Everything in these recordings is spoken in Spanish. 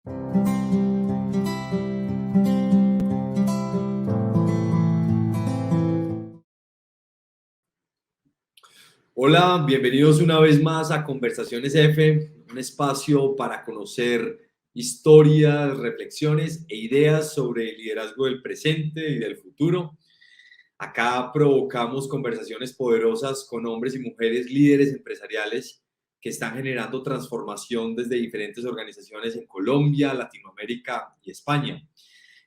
Hola, bienvenidos una vez más a Conversaciones F, un espacio para conocer historias, reflexiones e ideas sobre el liderazgo del presente y del futuro. Acá provocamos conversaciones poderosas con hombres y mujeres líderes empresariales que están generando transformación desde diferentes organizaciones en Colombia, Latinoamérica y España.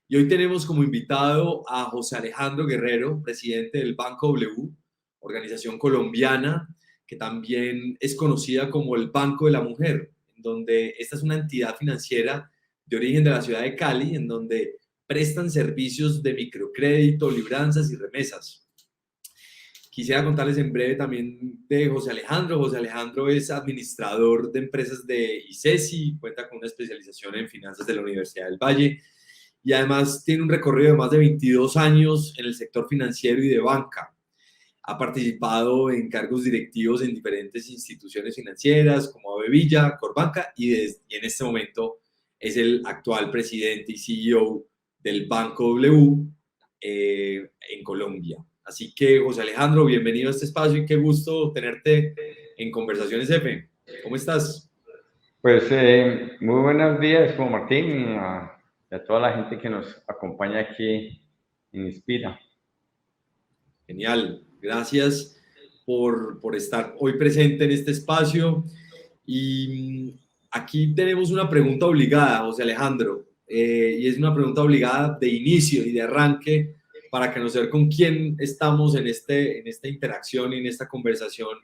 Y hoy tenemos como invitado a José Alejandro Guerrero, presidente del Banco W, organización colombiana que también es conocida como el Banco de la Mujer, en donde esta es una entidad financiera de origen de la ciudad de Cali, en donde prestan servicios de microcrédito, libranzas y remesas. Quisiera contarles en breve también de José Alejandro. José Alejandro es administrador de empresas de ICESI, cuenta con una especialización en finanzas de la Universidad del Valle y además tiene un recorrido de más de 22 años en el sector financiero y de banca. Ha participado en cargos directivos en diferentes instituciones financieras como Avevilla, Corbanca y en este momento es el actual presidente y CEO del Banco W en Colombia. Así que, José Alejandro, bienvenido a este espacio y qué gusto tenerte en Conversaciones F. ¿Cómo estás? Pues muy buenos días, Juan Martín, y a toda la gente que nos acompaña aquí en Inspira. Genial, gracias por estar hoy presente en este espacio. Y aquí tenemos una pregunta obligada, José Alejandro, y es una pregunta obligada de inicio y de arranque para conocer con quién estamos en esta interacción y en esta conversación.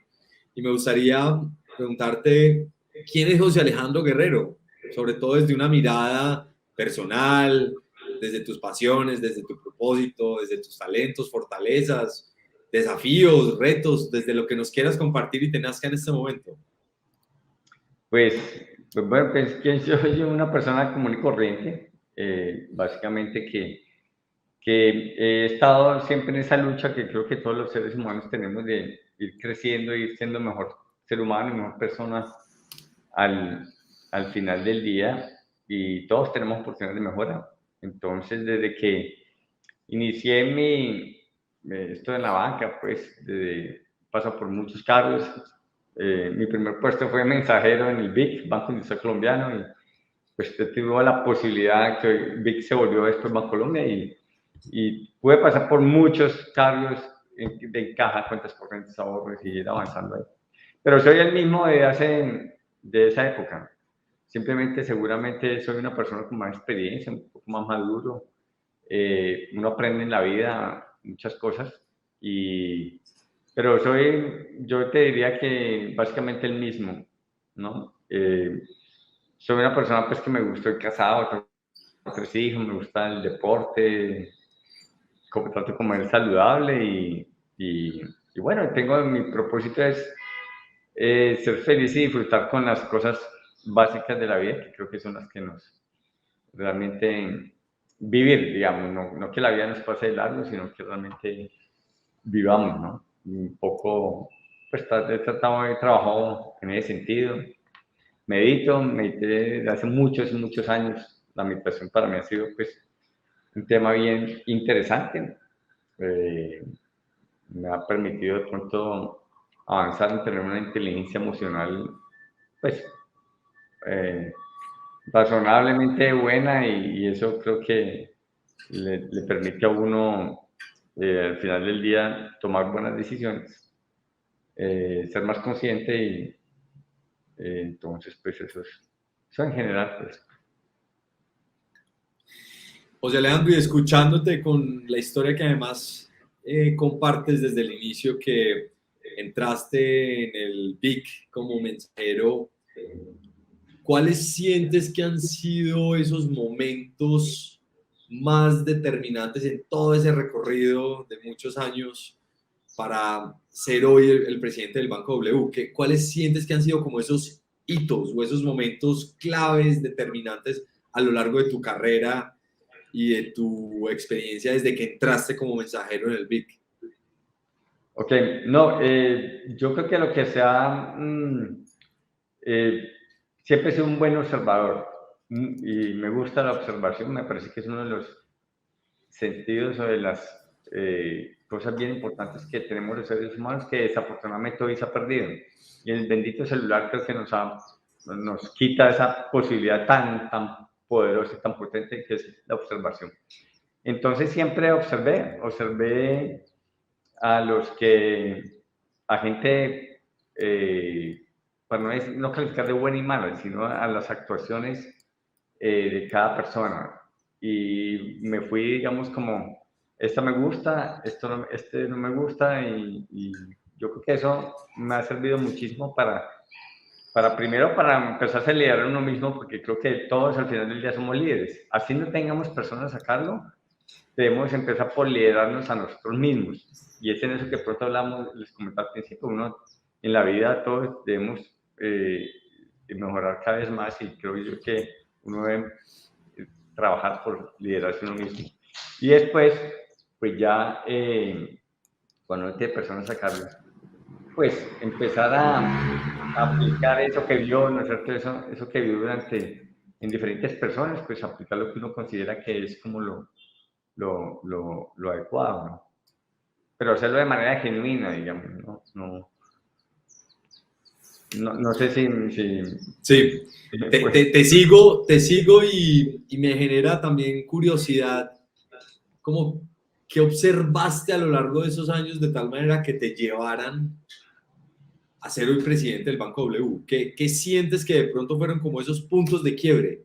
Y me gustaría preguntarte, ¿quién es José Alejandro Guerrero? Sobre todo desde una mirada personal, desde tus pasiones, desde tu propósito, desde tus talentos, fortalezas, desafíos, retos, desde lo que nos quieras compartir y te nazca en este momento. Pues, pues bueno, pues que yo soy una persona común y corriente, básicamente que he estado siempre en esa lucha que creo que todos los seres humanos tenemos de ir creciendo, ir siendo mejor ser humano y mejor persona al final del día, y todos tenemos oportunidades de mejora. Entonces, desde que inicié esto en la banca, pues paso por muchos cargos. Mi primer puesto fue mensajero en el BIC, Banco Industrial Colombiano, y pues tuve la posibilidad que el BIC se volvió después Bancolombia y pude pasar por muchos cargos de caja, cuentas corrientes, ahorros y ir avanzando ahí. Pero soy el mismo de esa época. Simplemente, seguramente soy una persona con más experiencia, un poco más maduro. Uno aprende en la vida muchas cosas, pero yo te diría que básicamente el mismo, ¿no? Soy una persona pues que estoy casado, tengo 3 hijos, me gusta el deporte, trato de comer saludable y bueno, mi propósito es ser feliz y disfrutar con las cosas básicas de la vida, que creo que son las que nos realmente vivir, digamos, no que la vida nos pase de largo, sino que realmente vivamos, ¿no? Un poco, pues he trabajado en ese sentido. Medité desde hace muchos años. La meditación para mí ha sido, pues, un tema bien interesante. Me ha permitido de pronto avanzar en tener una inteligencia emocional, pues, eh, razonablemente buena y eso creo que le permite a uno al final del día tomar buenas decisiones, ser más consciente y entonces pues eso en general pues. José Alejandro, y escuchándote con la historia que además compartes desde el inicio, que entraste en el BIC como mensajero, ¿cuáles sientes que han sido esos momentos más determinantes en todo ese recorrido de muchos años para ser hoy el presidente del Banco W? ¿Cuáles sientes que han sido como esos hitos o esos momentos claves determinantes a lo largo de tu carrera y de tu experiencia desde que entraste como mensajero en el BIC? Ok, no, yo creo que lo que sea, siempre he sido un buen observador, y me gusta la observación, me parece que es uno de los sentidos o de las cosas bien importantes que tenemos los seres humanos que desafortunadamente hoy se ha perdido. Y el bendito celular creo que nos quita esa posibilidad tan poderosa y tan potente que es la observación. Entonces siempre observé a gente, para no calificar de buena y mala, sino a las actuaciones de cada persona. Y me fui, digamos, como, esta me gusta, este no me gusta, y yo creo que eso me ha servido muchísimo primero, para empezar a liderar uno mismo, porque creo que todos al final del día somos líderes. Así no tengamos personas a cargo, debemos empezar por liderarnos a nosotros mismos. Y es en eso que pronto hablamos, les comentaba al principio, uno en la vida todos debemos mejorar cada vez más, y creo yo que uno debe trabajar por liderarse uno mismo. Y después, pues ya cuando no tiene personas a cargo, pues empezar a aplicar eso que vio, ¿no es cierto? Eso que vio en diferentes personas, pues aplicar lo que uno considera que es como lo adecuado, ¿no? Pero hacerlo de manera genuina, digamos, no sé si Sí, te sigo y me genera también curiosidad, como qué observaste a lo largo de esos años de tal manera que te llevaran a ser hoy presidente del Banco W. ¿Qué sientes que de pronto fueron como esos puntos de quiebre?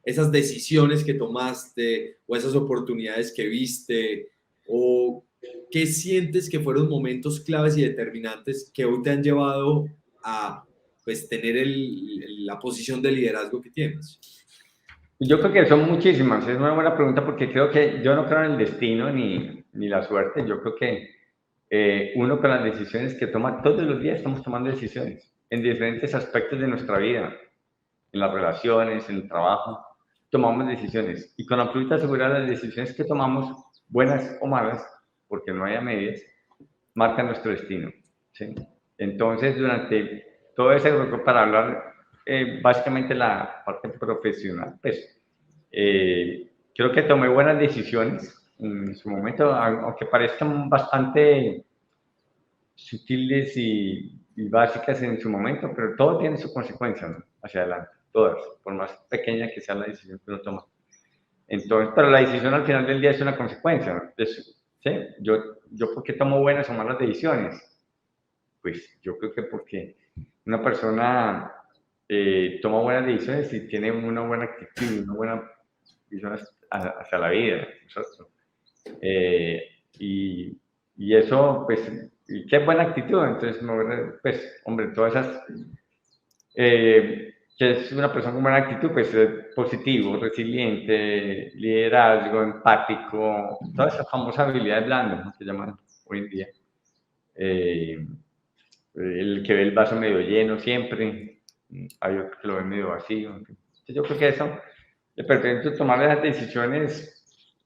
Esas decisiones que tomaste o esas oportunidades que viste, o qué sientes que fueron momentos claves y determinantes que hoy te han llevado a pues tener la posición de liderazgo que tienes. Yo creo que son muchísimas, es una buena pregunta, porque creo que yo no creo en el destino ni la suerte. Yo creo que uno, con las decisiones que toma todos los días, estamos tomando decisiones en diferentes aspectos de nuestra vida, en las relaciones, en el trabajo, tomamos decisiones, y con absoluta seguridad las decisiones que tomamos, buenas o malas, porque no hay a medias, marcan nuestro destino, ¿sí? Entonces, durante todo ese grupo, para hablar básicamente la parte profesional, pues creo que tomé buenas decisiones en su momento, aunque parezcan bastante sutiles y básicas en su momento, pero todo tiene su consecuencia, ¿no? Hacia adelante, todas, por más pequeña que sea la decisión que uno toma. Entonces, pero la decisión al final del día es una consecuencia, ¿no? Entonces, ¿sí? Yo ¿por qué tomo buenas o malas decisiones? Pues yo creo que porque una persona toma buenas decisiones y tiene una buena actitud, una buena visión hacia la vida, ¿cierto? Y eso, pues, y qué buena actitud. Entonces, pues, hombre, todas esas, que es una persona con buena actitud, pues, positivo, resiliente, liderazgo, empático, todas esas famosas habilidades blandas, ¿no?, que llaman hoy en día. El que ve el vaso medio lleno siempre, hay otro que lo ve medio vacío. Entonces, yo creo que eso le permite tomar esas decisiones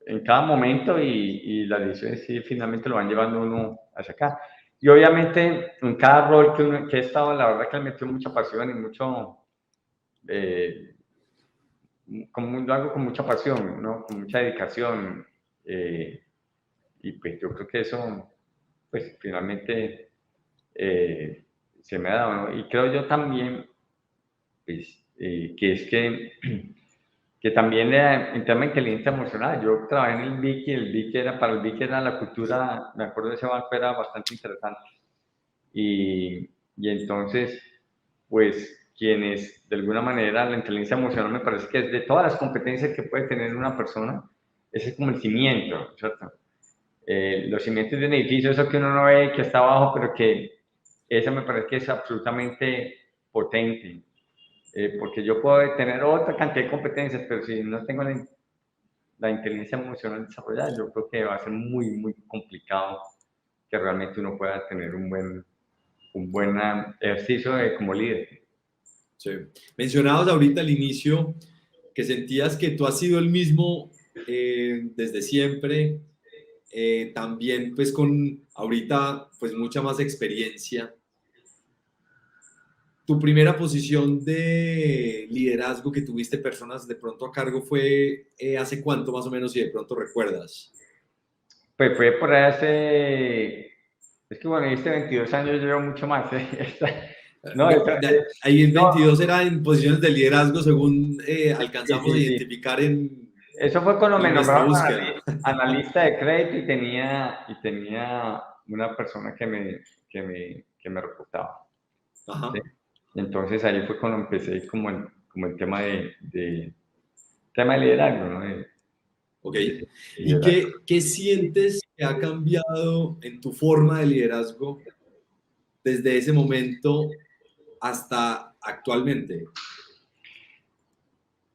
en cada momento, y las decisiones sí finalmente lo van llevando uno hacia acá. Y obviamente en cada rol que he estado, la verdad que le metió mucha pasión y mucho, lo hago con mucha pasión, ¿no? Con mucha dedicación, y pues yo creo que eso, pues finalmente se me ha dado, ¿no? Y creo yo también, pues, que es que también en tema de inteligencia emocional, yo trabajé en el BIC, y para el BIC era la cultura, me acuerdo de ese banco, era bastante interesante. Y entonces, pues, quienes de alguna manera, la inteligencia emocional me parece que es de todas las competencias que puede tener una persona, ese es como el cimiento, ¿cierto? Los cimientos de un edificio, eso que uno no ve, que está abajo, pero que eso me parece que es absolutamente potente. Porque yo puedo tener otra cantidad de competencias, pero si no tengo la inteligencia emocional desarrollada, yo creo que va a ser muy, muy complicado que realmente uno pueda tener un buen ejercicio como líder. Sí. Mencionabas ahorita al inicio que sentías que tú has sido el mismo desde siempre, también pues con ahorita pues mucha más experiencia. tu primera posición de liderazgo que tuviste personas de pronto a cargo fue hace cuánto más o menos, si de pronto recuerdas. Pues fue por ahí hace, es que bueno, este 22 años yo llevo mucho más. No, Ahí en no, 22 era en posiciones de liderazgo según sí, alcanzamos a sí, sí. identificar Eso fue cuando me en nuestra nombraron búsqueda. analista de crédito y tenía una persona que me reportaba. ¿Sí? Ajá, Entonces ahí fue cuando empecé como el tema de liderazgo, ¿no? ok. De ¿Y liderazgo. qué sientes que ha cambiado en tu forma de liderazgo desde ese momento hasta actualmente?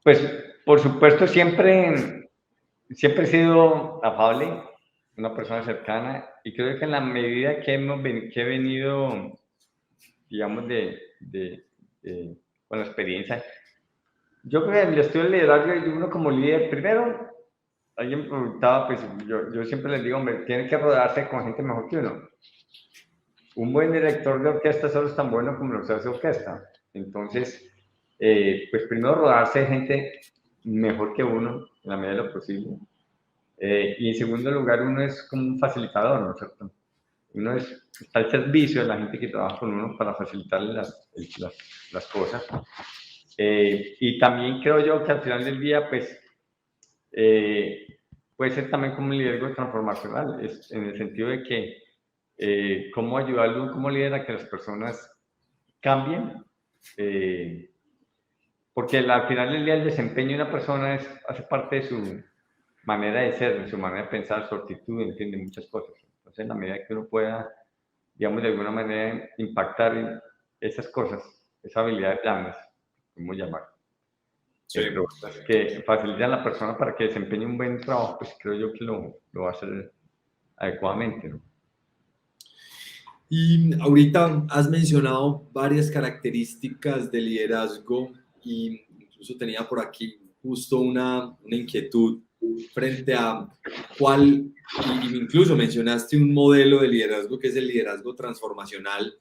Pues, por supuesto, siempre he sido afable, una persona cercana, y creo que en la medida que he venido, digamos, con la experiencia, yo creo que el estilo de liderazgo y uno como líder, primero, alguien me preguntaba, pues yo siempre les digo, hombre, tiene que rodearse con gente mejor que uno. Un buen director de orquesta solo es tan bueno como lo que hace orquesta. Entonces, pues primero rodearse de gente mejor que uno, en la medida de lo posible. Y en segundo lugar, uno es como un facilitador, ¿no es cierto? Uno está al servicio de la gente que trabaja con uno para facilitarle las cosas. Y también creo yo que al final del día, pues, puede ser también como un liderazgo transformacional, en el sentido de que cómo ayudarlo como líder a que las personas cambien, porque al final del día el desempeño de una persona hace parte de su manera de ser, de su manera de pensar, su actitud, entiende muchas cosas. Entonces, en la medida que uno pueda, digamos, de alguna manera impactar en esas cosas, esa habilidad llamas, podemos llamar, Sí. pero que facilita a la persona para que desempeñe un buen trabajo, pues creo yo que lo va a hacer adecuadamente, ¿no? Y ahorita has mencionado varias características de liderazgo y incluso tenía por aquí justo una inquietud frente a cuál, y incluso mencionaste un modelo de liderazgo que es el liderazgo transformacional.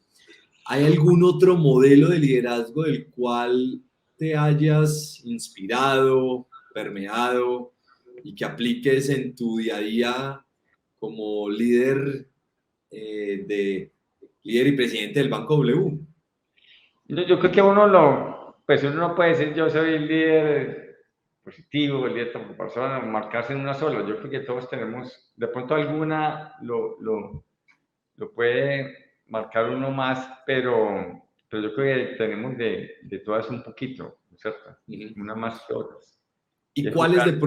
¿Hay algún otro modelo de liderazgo del cual te hayas inspirado, permeado y que apliques en tu día a día como de líder y presidente del Banco W? Yo creo que pues uno no puede decir yo soy el líder positivo, el líder como persona, marcarse en una sola. Yo creo que todos tenemos, de pronto alguna lo puede marcar uno más, pero yo creo que tenemos de todas un poquito, ¿no es cierto? Uh-huh. Una más que otras. Y ¿Y es buscar,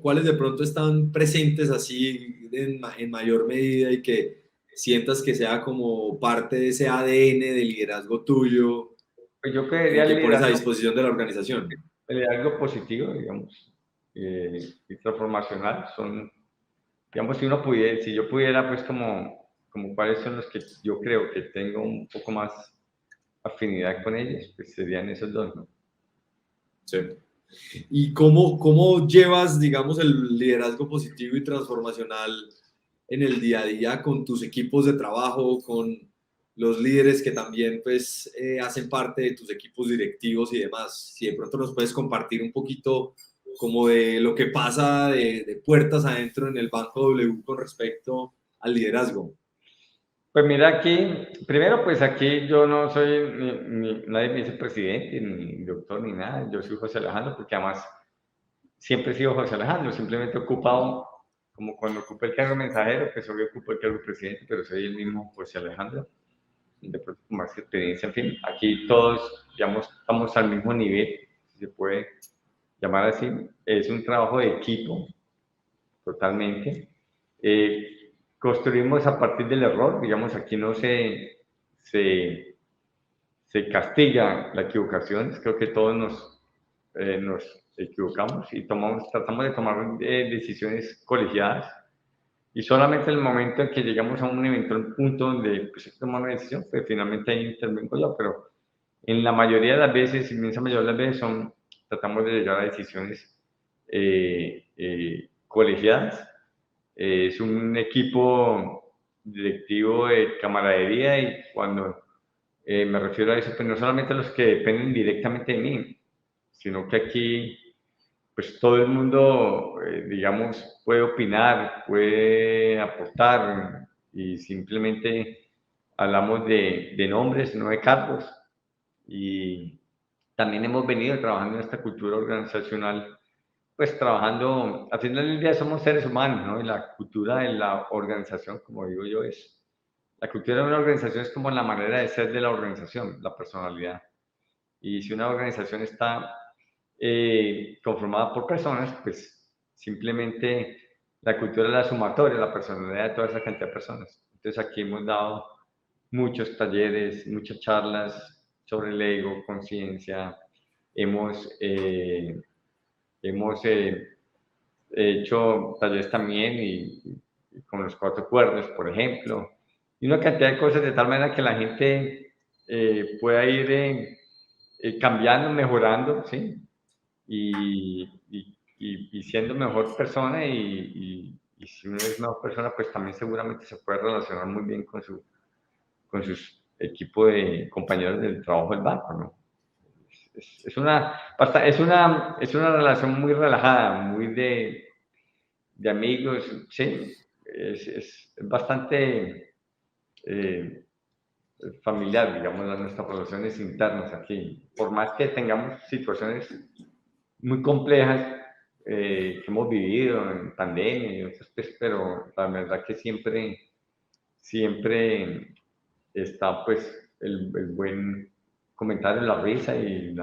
cuáles de pronto están presentes así en mayor medida y que sientas que sea como parte de ese ADN de liderazgo tuyo pues yo y creería que pones a disposición de la organización? el liderazgo positivo, digamos, y transformacional, son, digamos, si yo pudiera, pues como cuáles son los que yo creo que tengo un poco más afinidad con ellos, pues serían esos dos, ¿no? Sí. ¿Y cómo llevas, digamos, el liderazgo positivo y transformacional en el día a día con tus equipos de trabajo, con los líderes que también pues hacen parte de tus equipos directivos y demás? Si de pronto nos puedes compartir un poquito como de lo que pasa de puertas adentro en el Banco W con respecto al liderazgo. Pues mira aquí, primero pues aquí yo no soy, nadie me dice presidente, ni doctor, ni nada, yo soy José Alejandro, porque además siempre he sido José Alejandro, simplemente he ocupado, como cuando ocupé el cargo mensajero, pues hoy ocupo el cargo presidente, pero soy el mismo José Alejandro, de pronto con más experiencia, en fin, aquí todos, digamos, estamos al mismo nivel, si se puede llamar así, es un trabajo de equipo, totalmente. Construimos a partir del error, digamos, aquí no se, se castiga la equivocación, creo que todos nos equivocamos y tratamos de tomar decisiones colegiadas y solamente en el momento en que llegamos a un eventual punto donde pues, hay que tomar una decisión, pues finalmente ahí intervengo yo, pero en la mayoría de las veces, inmensa mayoría de las veces, tratamos de llegar a decisiones colegiadas. Es un equipo directivo de camaradería y cuando Me refiero a eso, pues no solamente a los que dependen directamente de mí, sino que aquí, pues todo el mundo, digamos, puede opinar, puede aportar y simplemente hablamos de nombres, no de cargos. Y también hemos venido trabajando en esta cultura organizacional, pues trabajando, al final del día somos seres humanos, ¿no? Y la cultura de la organización, como digo yo, la cultura de una organización es como la manera de ser de la organización, la personalidad. Y si una organización está conformada por personas, pues simplemente la cultura es la sumatoria, la personalidad de toda esa cantidad de personas. Entonces aquí hemos dado muchos talleres, muchas charlas sobre el ego, conciencia. Hemos hecho talleres también y con los cuatro cuerdos, por ejemplo, y una cantidad de cosas de tal manera que la gente pueda ir cambiando, mejorando, ¿sí? Y siendo mejor persona y si uno es mejor persona, pues también seguramente se puede relacionar muy bien con sus equipos de compañeros del trabajo del banco, ¿no? Es una relación muy relajada, muy de amigos, sí, es bastante familiar, digamos, nuestras relaciones internas aquí. Por más que tengamos situaciones muy complejas que hemos vivido en pandemia y otras, pues, pero la verdad que siempre está pues el buen comentario, la risa y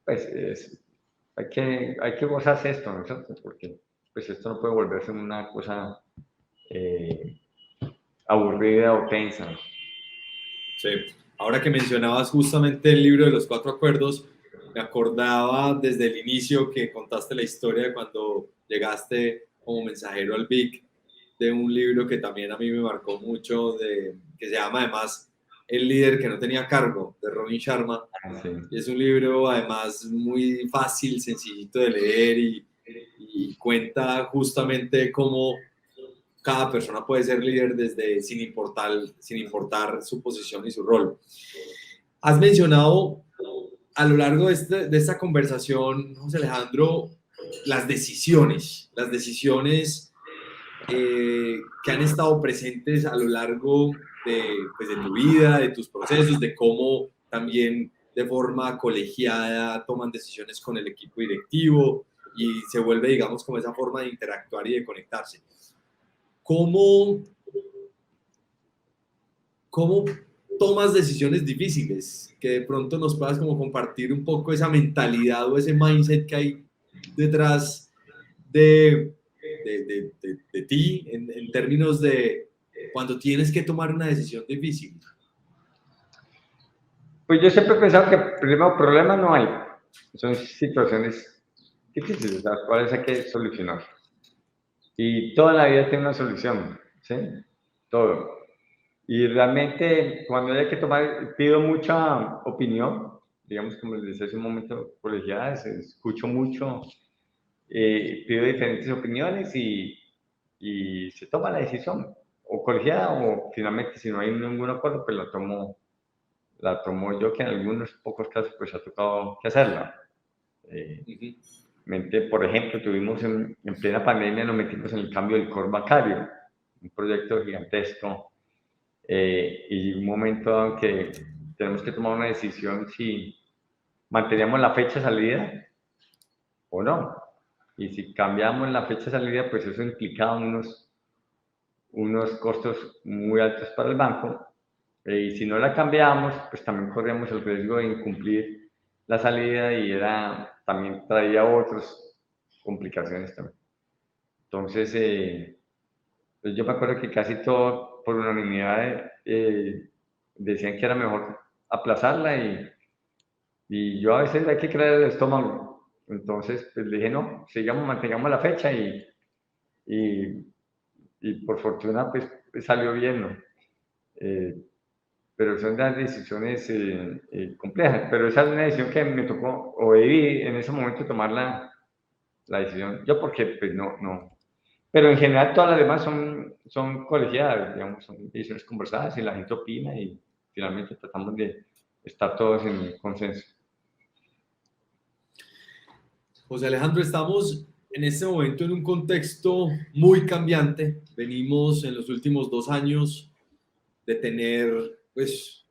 pues hay que gozarse esto, ¿no es cierto? Porque pues esto no puede volverse una cosa eh, aburrida o tensa. Sí. Ahora que mencionabas justamente el libro de los cuatro acuerdos, me acordaba desde el inicio que contaste la historia de cuando llegaste como mensajero al BIC, de un libro que también a mí me marcó mucho, que se llama además El líder que no tenía cargo, de Robin Sharma. Sí. Y es un libro además muy fácil, sencillito de leer y cuenta justamente cómo cada persona puede ser líder desde sin importar su posición y su rol. Has mencionado a lo largo de esta conversación, José Alejandro, las decisiones que han estado presentes a lo largo pues, de tu vida, de tus procesos, de cómo también de forma colegiada toman decisiones con el equipo directivo y se vuelve, digamos, como esa forma de interactuar y de conectarse. ¿Cómo, cómo tomas decisiones difíciles? Que de pronto nos puedas como compartir un poco esa mentalidad o ese mindset que hay detrás de ti en términos de cuando tienes que tomar una decisión difícil. Pues yo siempre he pensado que primero problema no hay, son situaciones difíciles, las cuales hay que solucionar. Y toda la vida tiene una solución, ¿sí? Todo. Y realmente cuando hay que tomar, pido mucha opinión, digamos como les decía hace un momento, colegiadas, escucho mucho, pido diferentes opiniones y se toma la decisión, o colegiada o finalmente si no hay ningún acuerdo, pues la tomo yo, que en algunos pocos casos pues ha tocado que hacerla. Por ejemplo, tuvimos en plena pandemia, nos metimos en el cambio del core bancario, un proyecto gigantesco, y un momento dado que tenemos que tomar una decisión si manteníamos la fecha de salida o no. Y si cambiamos la fecha de salida, pues eso implicaba unos costos muy altos para el banco. Y si no la cambiábamos, pues también corríamos el riesgo de incumplir la salida y también traía otras complicaciones también. Entonces, pues yo me acuerdo que casi todo, por unanimidad, decían que era mejor aplazarla y yo a veces hay que creer el estómago. Entonces, pues le dije, no, sigamos, mantengamos la fecha y, y por fortuna, pues salió bien, ¿no? Pero son las decisiones complejas. Pero esa es una decisión que me tocó, o debí en ese momento tomar la decisión. Yo porque, pues no. Pero en general todas las demás son colegiadas, digamos, son decisiones conversadas y la gente opina finalmente tratamos de estar todos en un consenso. José Alejandro, estamos en este momento en un contexto muy cambiante. Venimos en los últimos 2 años de tener pues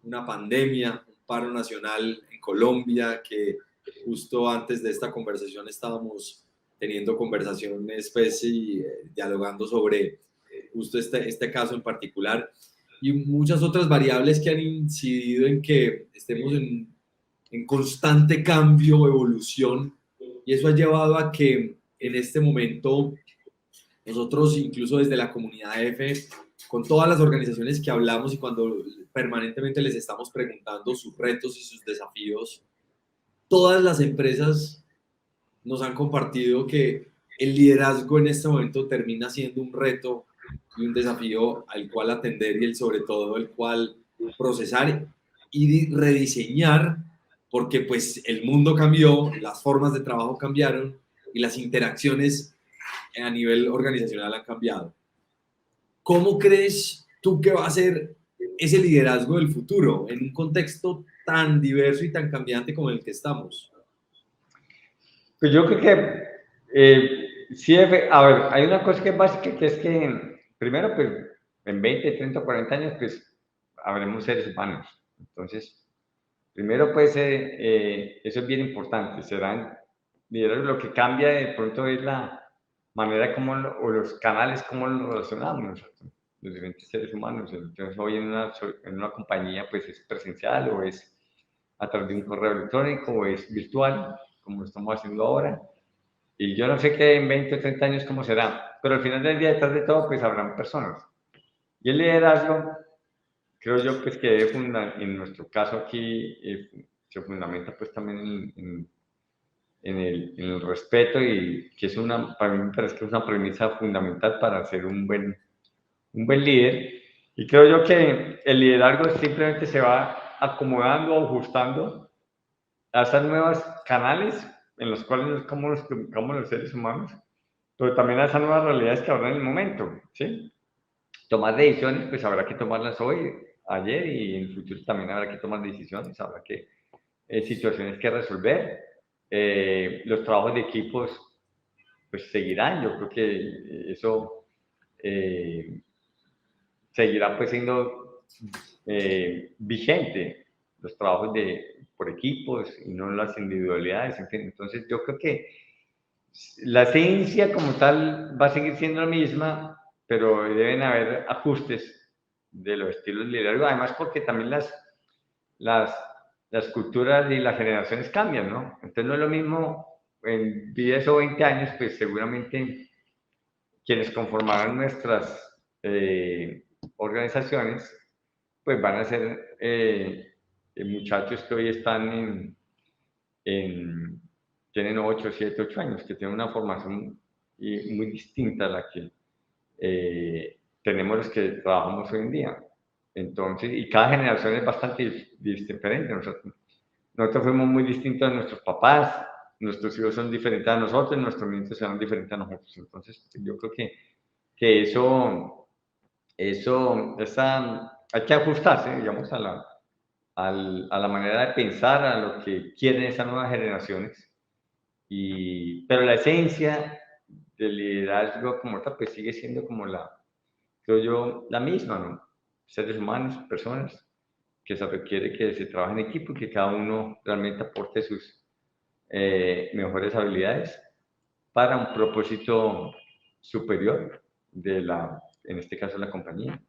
una pandemia, un paro nacional en Colombia, que justo antes de esta conversación estábamos teniendo conversaciones pues, y dialogando sobre justo este caso en particular y muchas otras variables que han incidido en que estemos en constante cambio, evolución, y eso ha llevado a que en este momento nosotros, incluso desde la comunidad F, con todas las organizaciones que hablamos y cuando permanentemente les estamos preguntando sus retos y sus desafíos, todas las empresas nos han compartido que el liderazgo en este momento termina siendo un reto y un desafío al cual atender y sobre todo el cual procesar y rediseñar, porque pues el mundo cambió, las formas de trabajo cambiaron y las interacciones a nivel organizacional han cambiado. ¿Cómo crees tú que va a ser ese liderazgo del futuro en un contexto tan diverso y tan cambiante como el que estamos? Pues yo creo que sí, a ver, hay una cosa que es básica, que es que primero, pues en 20, 30, 40 años, pues habremos seres humanos. Entonces, primero, pues eso es bien importante. Serán liderazgo. Lo que cambia de pronto es la manera como, o los canales como nos relacionamos nosotros, los diferentes seres humanos. Entonces, hoy en una compañía, pues es presencial o es a través de un correo electrónico o es virtual, como lo estamos haciendo ahora. Y yo no sé qué en 20 o 30 años cómo será, pero al final del día, detrás de todo, pues habrán personas. Y el liderazgo, creo yo, pues que en nuestro caso aquí se fundamenta pues también en el respeto, y que es para mí me parece que es una premisa fundamental para ser un buen líder. Y creo yo que el liderazgo simplemente se va acomodando o ajustando a esas nuevas canales en los cuales nos comunicamos los seres humanos, pero también a esas nuevas realidades que habrá en el momento, ¿sí? Tomar decisiones, pues habrá que tomarlas hoy, ayer y en el futuro también habrá que tomar decisiones, habrá que situaciones que resolver. Los trabajos de equipos pues seguirán, yo creo que eso seguirá pues siendo vigente, los trabajos por equipos y no las individualidades, en fin. Entonces yo creo que la ciencia como tal va a seguir siendo la misma, pero deben haber ajustes de los estilos de liderazgo, además porque también las, las culturas y las generaciones cambian, ¿no? Entonces no es lo mismo en 10 o 20 años, pues seguramente quienes conformarán nuestras organizaciones, pues van a ser muchachos que hoy están tienen 8, 7, 8 años, que tienen una formación muy distinta a la que tenemos los que trabajamos hoy en día. Entonces, y cada generación es bastante diferente. Nosotros fuimos muy distintos a nuestros papás, nuestros hijos son diferentes a nosotros, nuestros nietos serán diferentes a nosotros. Entonces, yo creo que hay que ajustarse, digamos, a la manera de pensar, a lo que quieren esas nuevas generaciones. Pero la esencia del liderazgo como tal, pues sigue siendo como creo yo, la misma, ¿no? Seres humanos, personas, que se requiere que se trabaje en equipo y que cada uno realmente aporte sus mejores habilidades para un propósito superior en este caso, la compañía.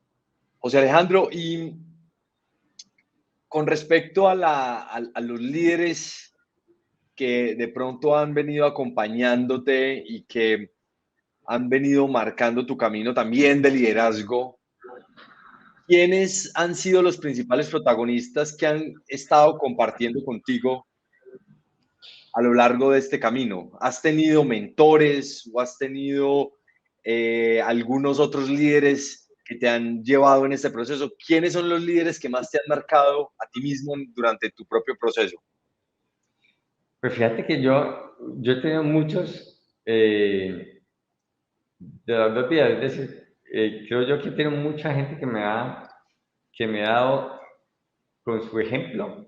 José Alejandro, y con respecto a los líderes que de pronto han venido acompañándote y que han venido marcando tu camino también de liderazgo, ¿quiénes han sido los principales protagonistas que han estado compartiendo contigo a lo largo de este camino? ¿Has tenido mentores o has tenido algunos otros líderes que te han llevado en este proceso? ¿Quiénes son los líderes que más te han marcado a ti mismo durante tu propio proceso? Pues fíjate que yo he tenido muchos de las dos vías, es decir, creo yo que tengo mucha gente que me ha dado con su ejemplo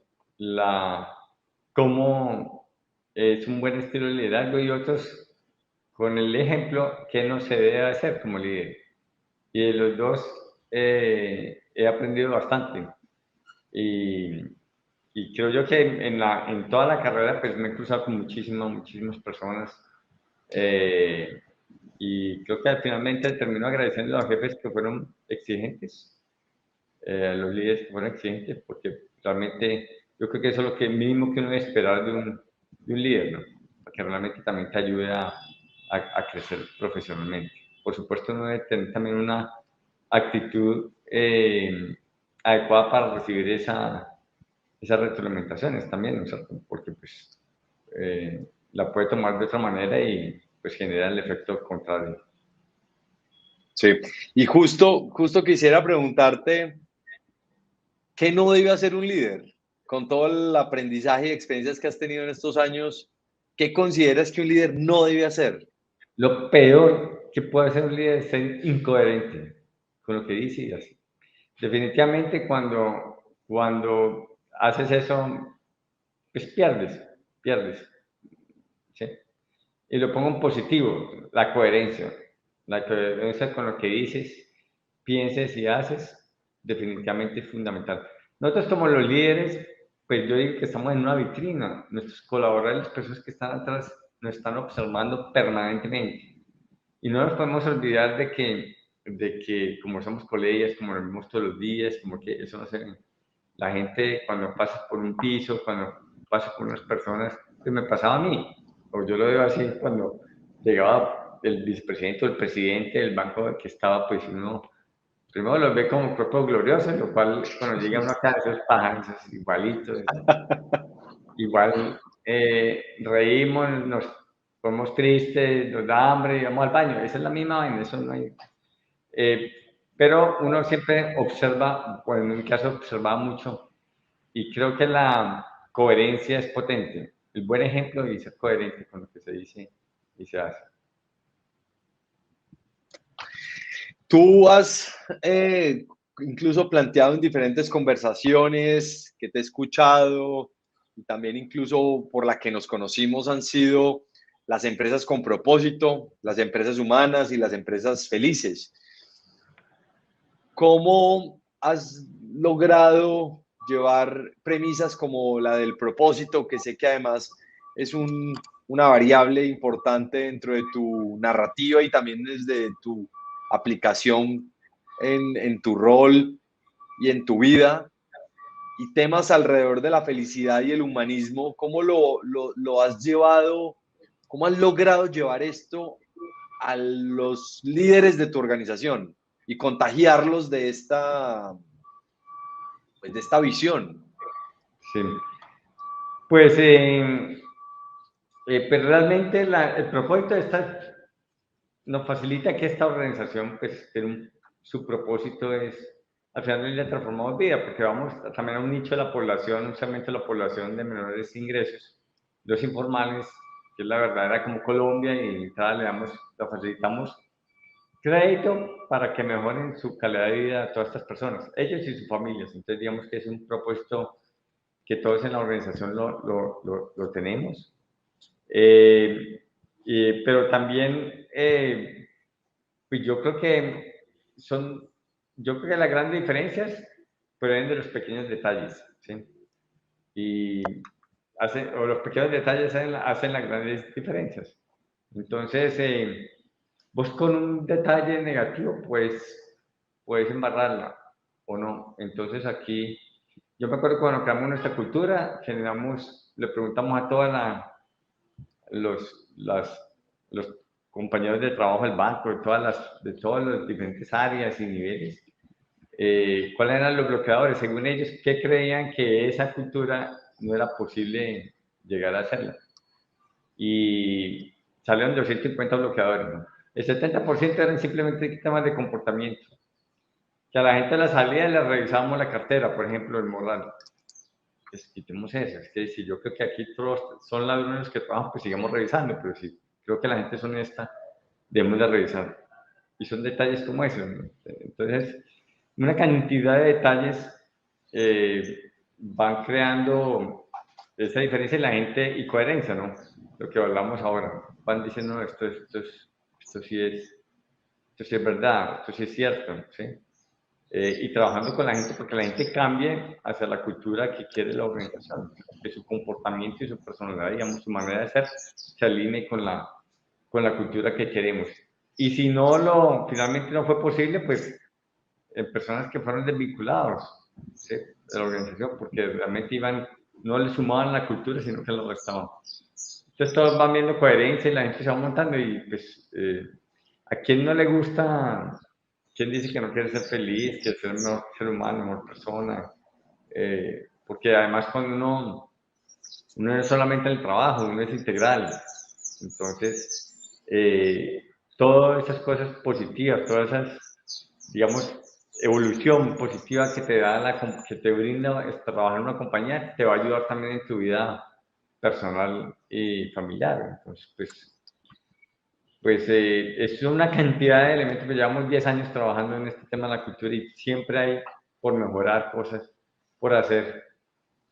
cómo es un buen estilo de liderazgo y otros con el ejemplo que no se debe hacer como líder. Y de los dos he aprendido bastante. Y, y creo yo que en toda la carrera pues me he cruzado con muchísimas personas. Y creo que finalmente termino agradeciendo a los jefes que fueron exigentes, a los líderes que fueron exigentes, porque realmente yo creo que eso es lo que mínimo que uno debe esperar de un líder, ¿no? Para que realmente también te ayude a crecer profesionalmente. Por supuesto, uno debe tener también una actitud adecuada para recibir esas retroalimentaciones también, ¿no es cierto? Porque pues la puede tomar de otra manera y pues genera el efecto contrario. Sí, y justo quisiera preguntarte, ¿qué no debe hacer un líder? Con todo el aprendizaje y experiencias que has tenido en estos años, ¿qué consideras que un líder no debe hacer? Lo peor que puede hacer un líder es ser incoherente con lo que dice y hace. Definitivamente cuando haces eso, pues pierdes. ¿Sí? Y lo pongo en positivo, la coherencia con lo que dices, pienses y haces, definitivamente es fundamental. Nosotros como los líderes, pues yo digo que estamos en una vitrina, nuestros colaboradores, las personas que están atrás, nos están observando permanentemente. Y no nos podemos olvidar de que como somos colegas, como lo vemos todos los días, como que eso no se... La gente cuando pasa por un piso, cuando pasa por unas personas, que me pasaba a mí, o yo lo veo así cuando llegaba el vicepresidente o el presidente del banco que estaba, pues uno primero los ve como cuerpos gloriosos, lo cual cuando llega uno acá, esos pájaros igualitos, igual reímos, nos ponemos tristes, nos da hambre y vamos al baño. Esa es la misma vaina, eso no hay. Pero uno siempre observa, bueno, en mi caso observaba mucho y creo que la coherencia es potente. El buen ejemplo y ser coherente con lo que se dice y se hace. Tú has incluso planteado en diferentes conversaciones que te he escuchado y también incluso por la que nos conocimos han sido las empresas con propósito, las empresas humanas y las empresas felices. ¿Cómo has logrado llevar premisas como la del propósito, que sé que además es una variable importante dentro de tu narrativa y también desde tu aplicación en tu rol y en tu vida, y temas alrededor de la felicidad y el humanismo? ¿Cómo lo has llevado, cómo has logrado llevar esto a los líderes de tu organización y contagiarlos de esta visión? Sí. Pues, pues realmente el propósito de esta nos facilita que esta organización, pues, su propósito es, al final del día, transformamos vida, porque vamos también a un nicho de la población, no solamente la población de menores ingresos, los informales, que es la verdadera como Colombia, y le facilitamos crédito para que mejoren su calidad de vida a todas estas personas, ellos y sus familias. Entonces, digamos que es un propósito que todos en la organización lo tenemos. Pero también, pues yo creo que las grandes diferencias provienen de los pequeños detalles, ¿sí? O los pequeños detalles hacen las grandes diferencias. Entonces, vos con un detalle negativo, pues, puedes embarrarla o no. Entonces aquí, yo me acuerdo cuando creamos nuestra cultura, le preguntamos a los compañeros de trabajo del banco, de todas las diferentes áreas y niveles, cuáles eran los bloqueadores, según ellos, qué creían que esa cultura no era posible llegar a hacerla. Y salieron 250 bloqueadores, ¿no? El 70% eran simplemente temas de comportamiento. Que a la gente la salida le revisábamos la cartera, por ejemplo, el moral. Pues quitemos eso. Es que si yo creo que aquí todos son ladrones que trabajan, pues sigamos revisando. Pero si creo que la gente es honesta, debemos de revisar. Y son detalles como esos, ¿no? Entonces, una cantidad de detalles van creando esa diferencia en la gente y coherencia, ¿no? Lo que hablamos ahora. Van diciendo, no, esto sí es verdad, esto sí es cierto, ¿sí? Y trabajando con la gente porque la gente cambie hacia la cultura que quiere la organización, que su comportamiento y su personalidad, digamos, su manera de ser, se alinee con la cultura que queremos. Y si finalmente no fue posible, pues personas que fueron desvinculados, ¿sí?, de la organización, porque realmente no le sumaban la cultura, sino que lo restaban. Entonces todos van viendo coherencia y la gente se va montando y pues a quién no le gusta, quién dice que no quiere ser feliz, que ser mejor ser humano, mejor persona, porque además cuando uno no es solamente el trabajo, uno es integral. Entonces, todas esas cosas positivas, todas esas, digamos, evolución positiva que que te brinda trabajar en una compañía, te va a ayudar también en tu vida personal y familiar. Entonces, pues es una cantidad de elementos. Que llevamos 10 años trabajando en este tema de la cultura y siempre hay por mejorar cosas, por hacer.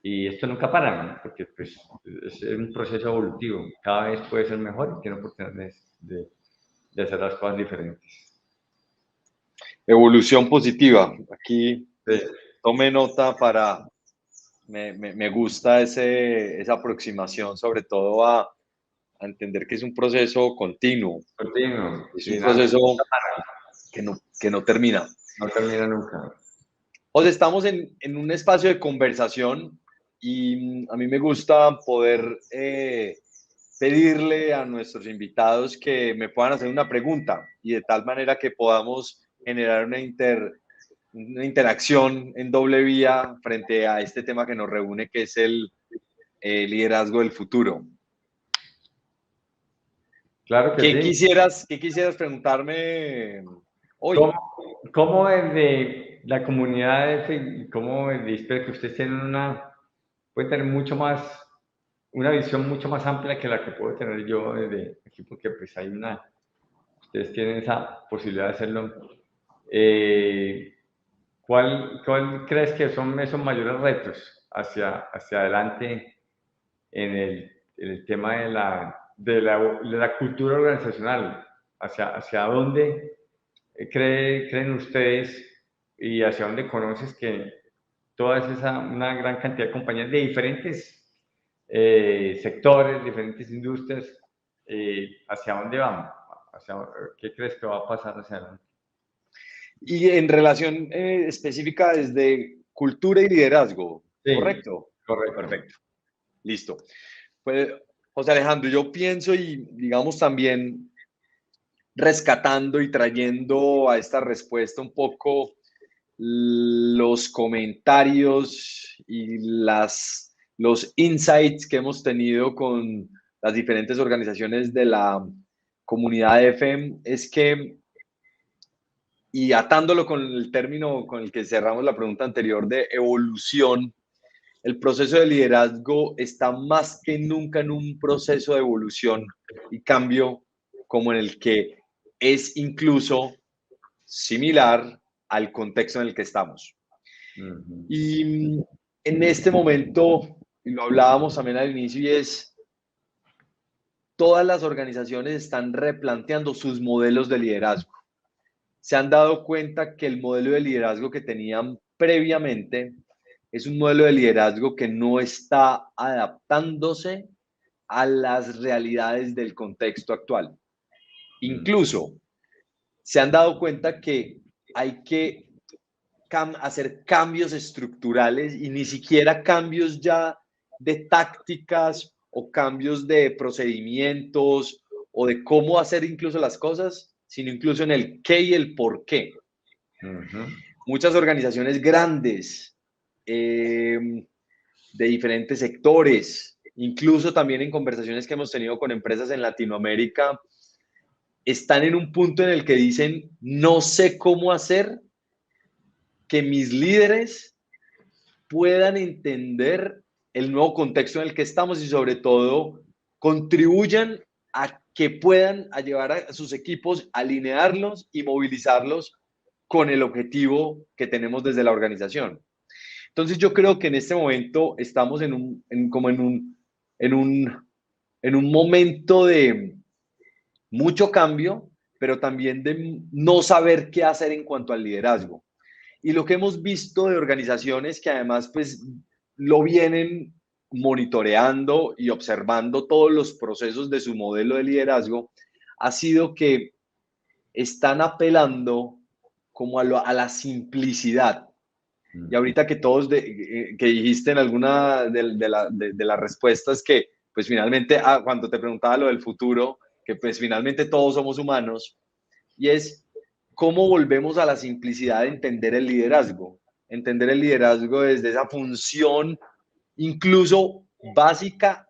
Y esto nunca para, ¿no? Porque pues, es un proceso evolutivo. Cada vez puede ser mejor y tiene oportunidades de hacer las cosas diferentes. Evolución positiva. Aquí Sí. tome nota para... Me gusta esa aproximación, sobre todo a entender que es un proceso continuo. Continuo. Es Sí, un nada, proceso que no termina. no termina nunca. O sea, estamos en un espacio de conversación y a mí me gusta poder pedirle a nuestros invitados que me puedan hacer una pregunta y de tal manera que podamos generar una interacción en doble vía frente a este tema que nos reúne, que es el liderazgo del futuro. Claro que sí. ¿Qué quisieras preguntarme hoy? ¿Cómo desde la comunidad cómo desde que ustedes tienen pueden tener una visión mucho más amplia que la que puedo tener yo desde aquí, porque pues ustedes tienen esa posibilidad de hacerlo. ¿Cuál crees que son esos mayores retos hacia adelante en el tema de la cultura organizacional? ¿Hacia dónde creen ustedes y hacia dónde conoces que una gran cantidad de compañías de diferentes sectores, diferentes industrias, hacia dónde van? ¿Qué crees que va a pasar hacia adelante? Y en relación específica desde cultura y liderazgo, Sí, ¿correcto? correcto. Perfecto. Listo. Pues, José Alejandro, yo pienso y digamos también rescatando y trayendo a esta respuesta un poco los comentarios y los insights que hemos tenido con las diferentes organizaciones de la comunidad de FM, es que, y atándolo con el término con el que cerramos la pregunta anterior de evolución, el proceso de liderazgo está más que nunca en un proceso de evolución y cambio, como en el que es incluso similar al contexto en el que estamos. Uh-huh. Y en este momento, y lo hablábamos también al inicio, y es, todas las organizaciones están replanteando sus modelos de liderazgo. Se han dado cuenta que el modelo de liderazgo que tenían previamente es un modelo de liderazgo que no está adaptándose a las realidades del contexto actual. Incluso se han dado cuenta que hay que hacer cambios estructurales y ni siquiera cambios ya de tácticas o cambios de procedimientos o de cómo hacer incluso las cosas, sino incluso en el qué y el por qué. Uh-huh. Muchas organizaciones grandes de diferentes sectores, incluso también en conversaciones que hemos tenido con empresas en Latinoamérica, están en un punto en el que dicen, no sé cómo hacer que mis líderes puedan entender el nuevo contexto en el que estamos y sobre todo contribuyan a que puedan llevar a sus equipos, alinearlos y movilizarlos con el objetivo que tenemos desde la organización. Entonces yo creo que en este momento estamos en un momento de mucho cambio, pero también de no saber qué hacer en cuanto al liderazgo. Y lo que hemos visto de organizaciones que además pues lo vienen monitoreando y observando todos los procesos de su modelo de liderazgo, ha sido que están apelando como a la simplicidad. Y ahorita que todos que dijiste en alguna de las respuestas que pues finalmente cuando te preguntaba lo del futuro, que pues finalmente todos somos humanos, y es cómo volvemos a la simplicidad de entender el liderazgo. Entender el liderazgo desde esa función incluso básica,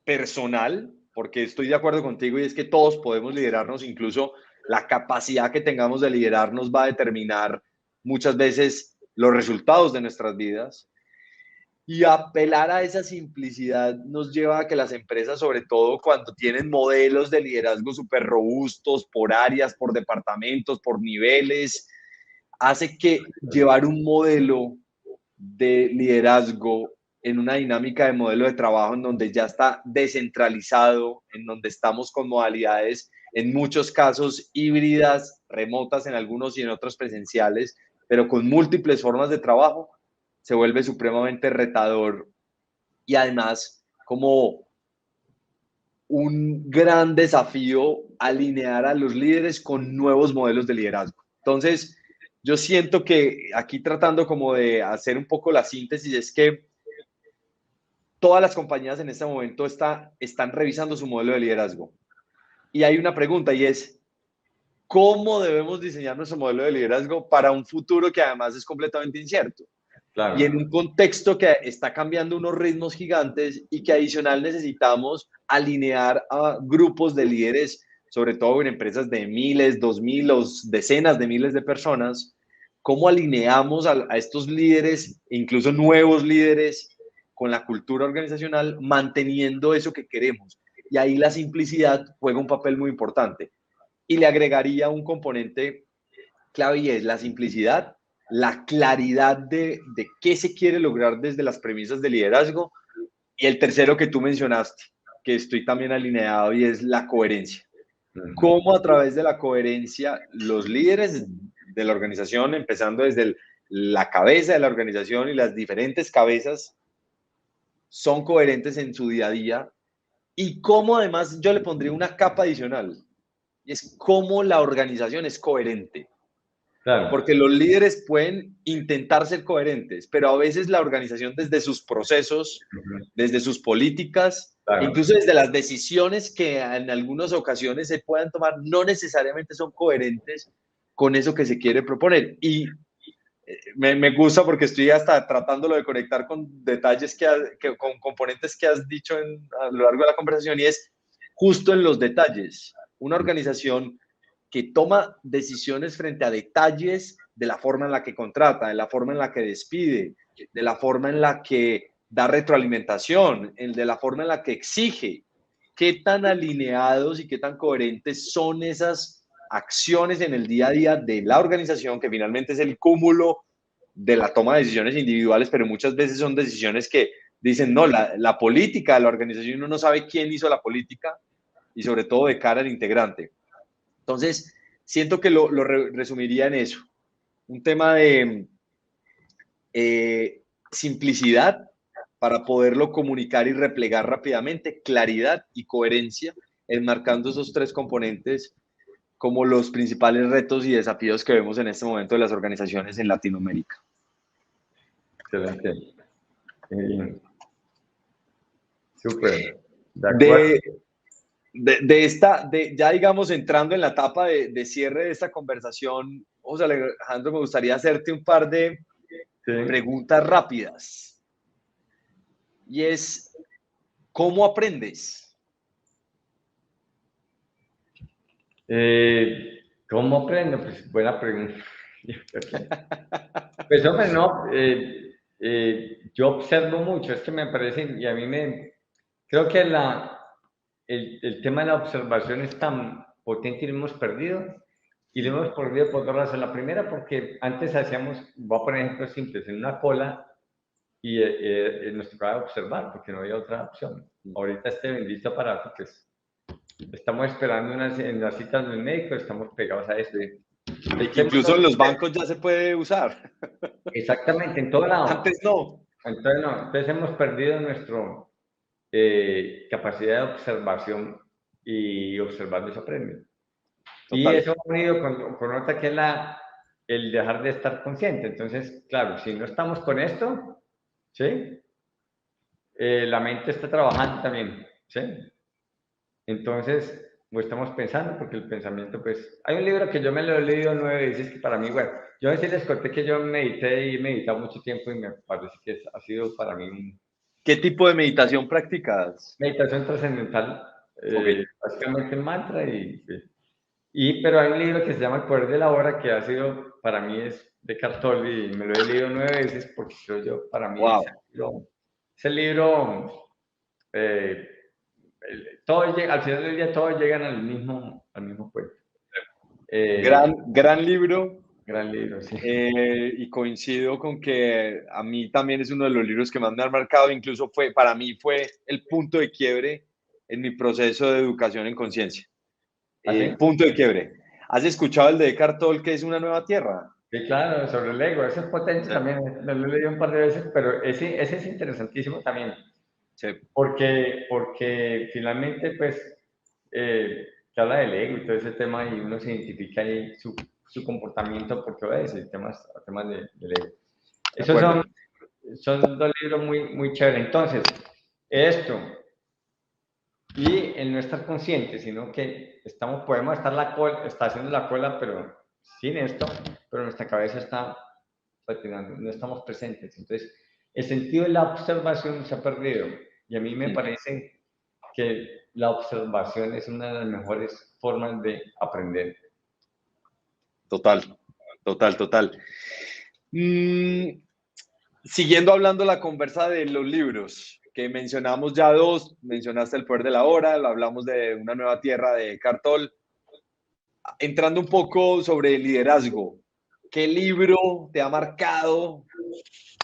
personal, porque estoy de acuerdo contigo y es que todos podemos liderarnos, incluso la capacidad que tengamos de liderarnos va a determinar muchas veces los resultados de nuestras vidas. Y apelar a esa simplicidad nos lleva a que las empresas, sobre todo cuando tienen modelos de liderazgo súper robustos por áreas, por departamentos, por niveles, hace que llevar un modelo de liderazgo en una dinámica de modelo de trabajo en donde ya está descentralizado, en donde estamos con modalidades en muchos casos híbridas, remotas en algunos y en otros presenciales, pero con múltiples formas de trabajo, se vuelve supremamente retador y además como un gran desafío alinear a los líderes con nuevos modelos de liderazgo. Entonces, yo siento que aquí tratando como de hacer un poco la síntesis es que todas las compañías en este momento están revisando su modelo de liderazgo. Y hay una pregunta y es, ¿cómo debemos diseñar nuestro modelo de liderazgo para un futuro que además es completamente incierto? Claro. Y en un contexto que está cambiando unos ritmos gigantes y que adicional necesitamos alinear a grupos de líderes, sobre todo en empresas de miles, 2.000 o decenas de miles de personas, ¿cómo alineamos a estos líderes, incluso nuevos líderes, con la cultura organizacional, manteniendo eso que queremos? Y ahí la simplicidad juega un papel muy importante. Y le agregaría un componente clave y es la simplicidad, la claridad de qué se quiere lograr desde las premisas de liderazgo. Y el tercero que tú mencionaste, que estoy también alineado, y es la coherencia. Cómo a través de la coherencia los líderes de la organización, empezando desde la cabeza de la organización y las diferentes cabezas, son coherentes en su día a día. Y cómo además yo le pondría una capa adicional, y es cómo la organización es coherente. Claro. Porque los líderes pueden intentar ser coherentes, pero a veces la organización desde sus procesos, desde sus políticas, Claro. incluso desde las decisiones que en algunas ocasiones se puedan tomar, no necesariamente son coherentes con eso que se quiere proponer. Y me gusta porque estoy hasta tratándolo de conectar con detalles con componentes que has dicho a lo largo de la conversación, y es justo en los detalles. Una organización que toma decisiones frente a detalles de la forma en la que contrata, de la forma en la que despide, de la forma en la que da retroalimentación, de la forma en la que exige. ¿Qué tan alineados y qué tan coherentes son esas acciones en el día a día de la organización, que finalmente es el cúmulo de la toma de decisiones individuales, pero muchas veces son decisiones que dicen, no, la política de la organización, uno no sabe quién hizo la política y sobre todo de cara al integrante. Entonces, siento que lo resumiría en eso. Un tema de simplicidad para poderlo comunicar y replegar rápidamente, claridad y coherencia, enmarcando esos tres componentes como los principales retos y desafíos que vemos en este momento de las organizaciones en Latinoamérica. Excelente. Súper. Ya digamos, entrando en la etapa de cierre de esta conversación, José Alejandro, me gustaría hacerte un par de preguntas rápidas. Y es, ¿cómo aprendes? ¿Cómo aprendo? Pues buena pregunta. Pues hombre, no, yo observo mucho, es que me parece, y a mí creo que el tema de la observación es tan potente y lo hemos perdido, Y lo hemos perdido por dos razones. La primera, porque antes hacíamos, voy a poner ejemplos simples, en una cola y nos tocaba observar, porque no había otra opción. Ahorita este bendito aparato, pues, estamos esperando en las citas del médico, estamos pegados a esto. Incluso en los bancos ya se puede usar. Exactamente, en todo lado. Antes no. Entonces, no, entonces hemos perdido nuestra capacidad de observación y observando se aprende. Y eso ha unido con otra que es el dejar de estar consciente. Entonces, claro, si no estamos con esto, ¿sí? La mente está trabajando también, ¿sí? Entonces, pues estamos pensando, porque el pensamiento, pues... Hay un libro que yo me lo he leído 9 veces, que para mí, bueno, yo a veces les conté que yo medité y he meditado mucho tiempo y me parece que ha sido para mí un... ¿Qué tipo de meditación practicas? Meditación trascendental, Okay. básicamente mantra pero hay un libro que se llama El Poder de la Hora, que ha sido, para mí es de Eckhart Tolle, y me lo he leído 9 veces porque creo yo, para mí Wow. ese libro todo llega, al final del día todos llegan al mismo puerto. Gran libro. Gran libro, sí. Y coincido con que a mí también es uno de los libros que más me han marcado, incluso para mí fue el punto de quiebre en mi proceso de educación en conciencia. ¿Ah, sí? Punto de quiebre. ¿Has escuchado el de Eckhart Tolle, que es Una Nueva Tierra? Sí, claro, sobre el ego, ese es potente Sí. también, me lo he leído un par de veces, pero ese es interesantísimo también, Sí. porque finalmente, pues, se habla del ego y todo ese tema y uno se identifica ahí su comportamiento porque obedece temas del ego. Esos son dos libros muy chéveres. Entonces, esto, y el no estar consciente, sino que podemos está haciendo la cola, pero sin esto, pero nuestra cabeza está patinando, no estamos presentes. Entonces, el sentido de la observación se ha perdido. Y a mí me parece que la observación es una de las mejores formas de aprender. Total. Siguiendo hablando la conversa de los libros, que mencionamos ya dos, mencionaste El Poder de la Hora, hablamos de Una Nueva Tierra de Eckhart Tolle. Entrando un poco sobre liderazgo, ¿qué libro te ha marcado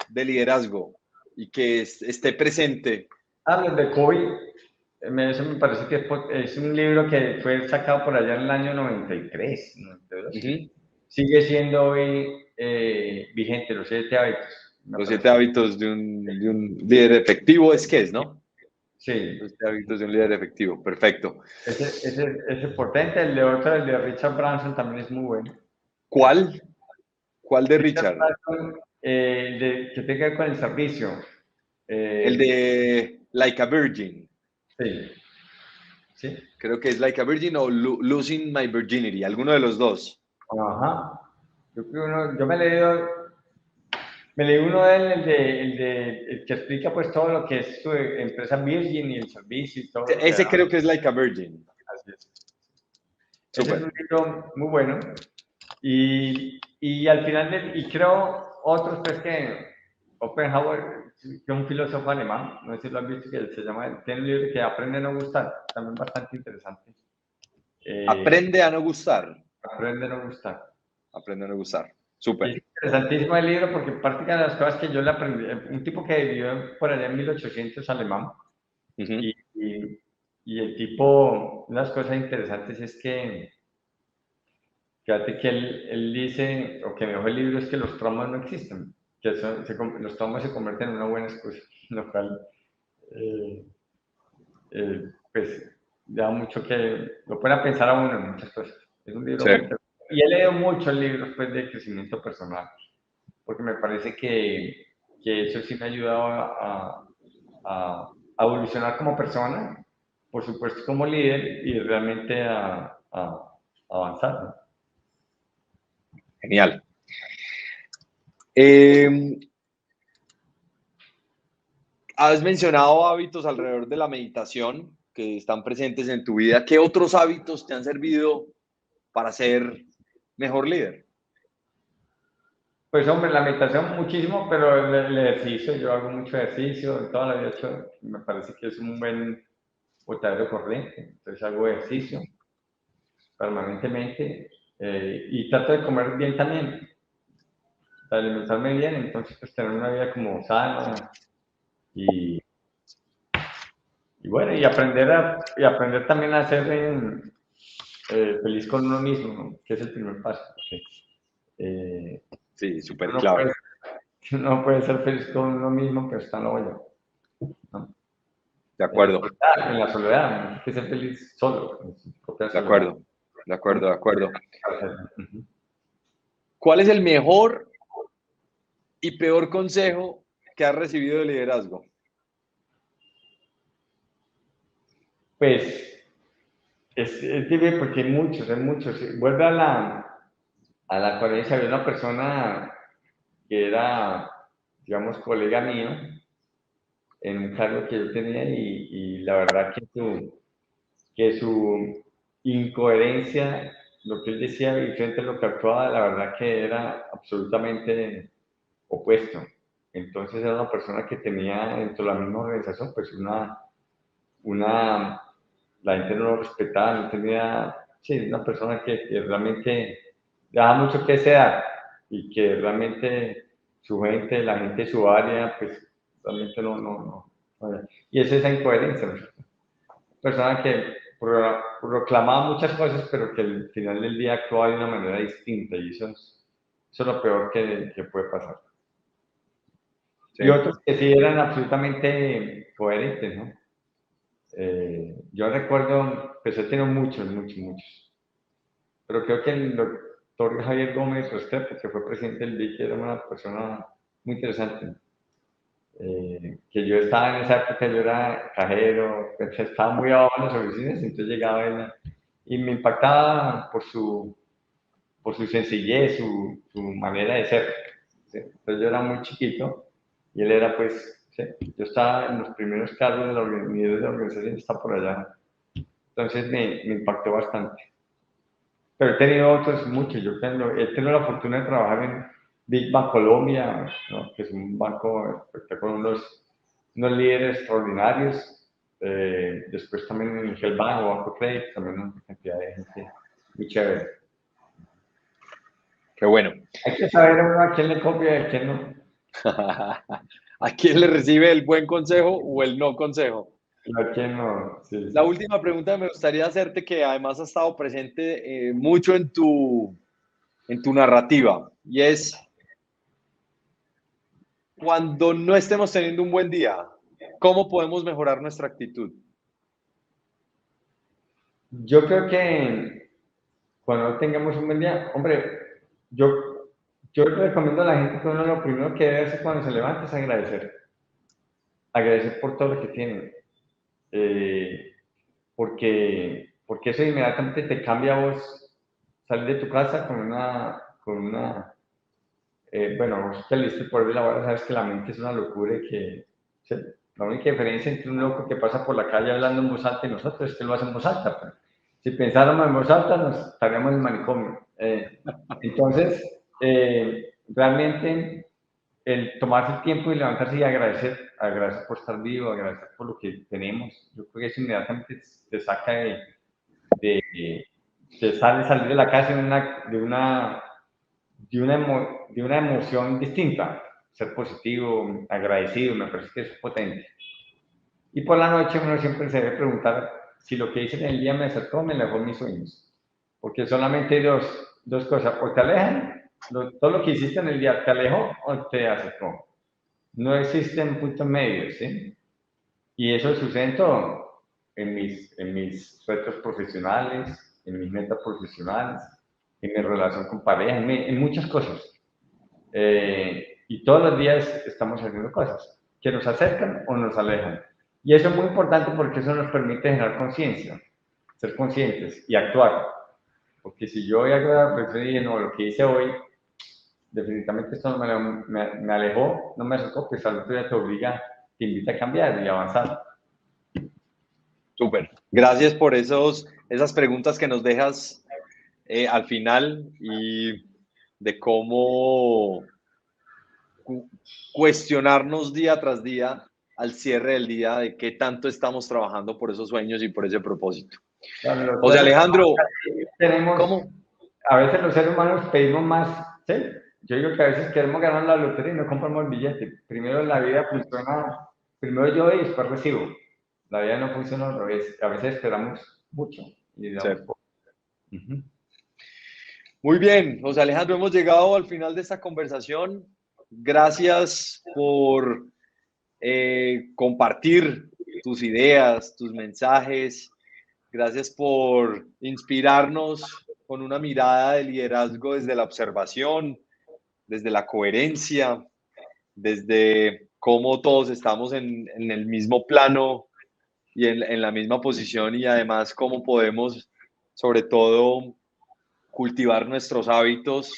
de liderazgo y que esté presente? Los de Kobe, eso me parece que es un libro que fue sacado por allá en el año 93, 92. Sigue siendo hoy vigente, los 7 hábitos. Los 7 hábitos de un líder efectivo es, ¿no? Sí. Los 7 hábitos de un líder efectivo, perfecto. Ese potente, el de Richard Branson también es muy bueno. ¿Cuál? ¿Cuál de Richard? Branson, que tiene que ver con el servicio. El de Like a Virgin. Sí. Sí. Creo que es Like a Virgin o Losing My Virginity, alguno de los dos. Ajá. Yo me leí uno de él, el que explica pues todo lo que es su empresa Virgin y el servicio y todo. Ese creo que es Like a Virgin. Así es. Ese es un libro muy bueno. Y al final, y creo otros pues que Schopenhauer, que es un filósofo alemán, no sé si lo han visto, que se llama, tiene un libro que Aprende a no gustar, también bastante interesante. Aprende a no gustar. Aprende a no gustar. Aprende a no gustar. Súper. Es interesantísimo el libro porque parte de las cosas que yo le aprendí, un tipo que vivió por allá en 1800 alemán, y el tipo, unas cosas interesantes es que, fíjate que él dice, o que me dejó el libro, es que los traumas no existen, que los traumas se convierten en una buena excusa, lo cual, pues, da mucho que, lo pone a pensar a uno en muchas cosas. Es un libro muy interesante. Y he leído muchos libros pues, de crecimiento personal, porque me parece que eso sí me ha ayudado a evolucionar como persona, por supuesto como líder, y realmente a avanzar, ¿no? Genial. Has mencionado hábitos alrededor de la meditación que están presentes en tu vida. ¿Qué otros hábitos te han servido para ser mejor líder? Pues hombre, la meditación muchísimo, pero el ejercicio, yo hago mucho ejercicio, toda la vida he hecho, me parece que es un buen botadero corriente, entonces hago ejercicio permanentemente, Y trato de comer bien también, de alimentarme bien, entonces pues tener una vida como sana y, y bueno, y aprender también a ser feliz con uno mismo, ¿no? Que es el primer paso. Porque, Sí, súper uno clave. puede, uno puede ser feliz con uno mismo, pero está en la olla, ¿no? De acuerdo, En la soledad, no hay que ser feliz solo, en su propia de soledad. acuerdo, de acuerdo, de acuerdo. Ujú. ¿Cuál es el mejor y peor consejo que has recibido de liderazgo? Pues es difícil porque hay muchos, hay muchos. Vuelve a la coherencia de una persona que era, digamos, colega mío en un cargo que yo tenía y la verdad que su incoherencia, lo que él decía y frente a lo que actuaba, la verdad que era absolutamente opuesto. Entonces era una persona que tenía dentro de la misma organización, pues una la gente no lo respetaba, no tenía, sí, una persona que realmente daba mucho que desear y que realmente su gente, la gente de su área, pues realmente no. Y es esa incoherencia, ¿no? Persona que proclamaba muchas cosas, pero que al final del día actuaba de una manera distinta y eso es lo peor que puede pasar. Sí, Y otros que sí eran absolutamente coherentes, ¿no? Yo recuerdo, pues he tenido muchos, pero creo que el doctor Javier Gómez Restrepo, que fue presidente del BIC, era una persona muy interesante. Que yo estaba en esa época, yo era cajero, pues, estaba muy abajo en las oficinas, entonces llegaba él y me impactaba por su sencillez, su manera de ser. ¿Sí? Entonces yo era muy chiquito y él era pues, ¿sí? Yo estaba en los primeros cargos de la organización, está por allá. Entonces me impactó bastante. Pero he tenido otros muchos. He tenido la fortuna de trabajar en Big Bank Colombia, ¿no? Que es un banco con unos líderes extraordinarios. Después también en el Bank o Banco Credit, también una cantidad de gente muy chévere. qué bueno. Hay que saber uno a quién le copia y a quién no. ¿A quién le recibe el buen consejo o el no consejo? Y a quién no. Sí, La sí. última pregunta que me gustaría hacerte, que además ha estado presente mucho en tu narrativa, y es, cuando no estemos teniendo un buen día, ¿cómo podemos mejorar nuestra actitud? Yo creo que cuando tengamos un buen día, hombre, yo le recomiendo a la gente que uno lo primero que debe hacer cuando se levanta es agradecer. Agradecer por todo lo que tienen. Eh, porque eso inmediatamente te cambia a vos salir de tu casa bueno, vos te listo por la hora, sabes que la mente es una locura y que ¿sí? La única diferencia entre un loco que pasa por la calle hablando en voz alta y nosotros es que lo hacemos en voz alta. Pero si pensáramos en voz alta, nos estaríamos en el manicomio. Entonces, realmente, el tomarse el tiempo y levantarse y agradecer por estar vivo, agradecer por lo que tenemos, yo creo que eso inmediatamente te saca de te salir de la casa de una emoción distinta, ser positivo, agradecido, me parece que es potente. Y por la noche uno siempre se debe preguntar si lo que hice en el día me acercó o me alejó mis sueños. Porque solamente hay dos cosas, o te alejan, todo lo que hiciste en el día te alejó o te acercó. No existen puntos medios, ¿sí? Y eso sucede en todo, en mis retos profesionales, en mis metas profesionales, en mi relación con pareja, en muchas cosas. Y todos los días estamos haciendo cosas que nos acercan o nos alejan. Y eso es muy importante porque eso nos permite generar conciencia, ser conscientes y actuar. Porque si yo voy a la reflexión y digo, no, lo que hice hoy, definitivamente esto no me alejó, no me acercó, pues al otro día te obliga, te invita a cambiar y avanzar. Súper. Gracias por esas preguntas que nos dejas al final, y de cómo cuestionarnos día tras día al cierre del día de qué tanto estamos trabajando por esos sueños y por ese propósito. Claro, José Alejandro, tenemos ¿cómo? a veces los seres humanos pedimos más, ¿sí? Yo digo que a veces queremos ganar la lotería y no compramos el billete. Primero la vida funciona, primero yo y después recibo. La vida no funciona al revés. A veces esperamos mucho y damos poco. Muy bien, José Alejandro, hemos llegado al final de esta conversación. Gracias por compartir tus ideas, tus mensajes. Gracias por inspirarnos con una mirada de liderazgo desde la observación, desde la coherencia, desde cómo todos estamos en el mismo plano y en la misma posición, y además cómo podemos, sobre todo, cultivar nuestros hábitos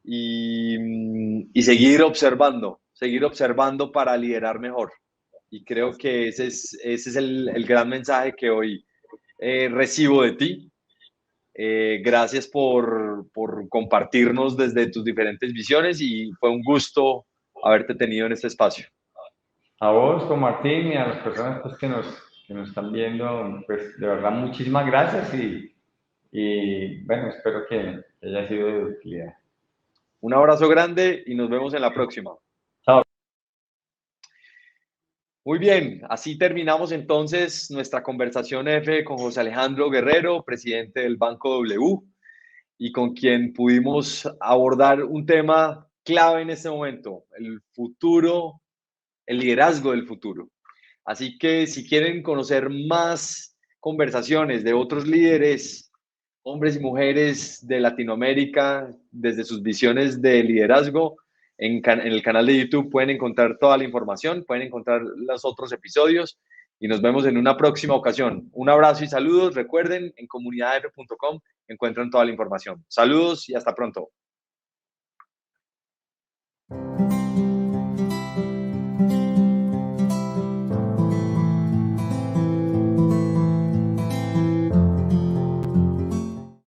y seguir observando para liderar mejor. Y creo que ese es el gran mensaje que hoy recibo de ti. Gracias por compartirnos desde tus diferentes visiones, y fue un gusto haberte tenido en este espacio. A vos, con Martín, y a las personas pues, que nos están viendo, pues de verdad muchísimas gracias y bueno, espero que haya sido de utilidad. Un abrazo grande y nos vemos en la próxima. Chao. Muy bien, así terminamos entonces nuestra conversación F con José Alejandro Guerrero, presidente del Banco W, y con quien pudimos abordar un tema clave en este momento, el futuro, el liderazgo del futuro. Así que si quieren conocer más conversaciones de otros líderes, hombres y mujeres de Latinoamérica, desde sus visiones de liderazgo, en el canal de YouTube pueden encontrar toda la información, pueden encontrar los otros episodios, y nos vemos en una próxima ocasión. Un abrazo y saludos. Recuerden, en comunidadf.com encuentran toda la información. Saludos y hasta pronto.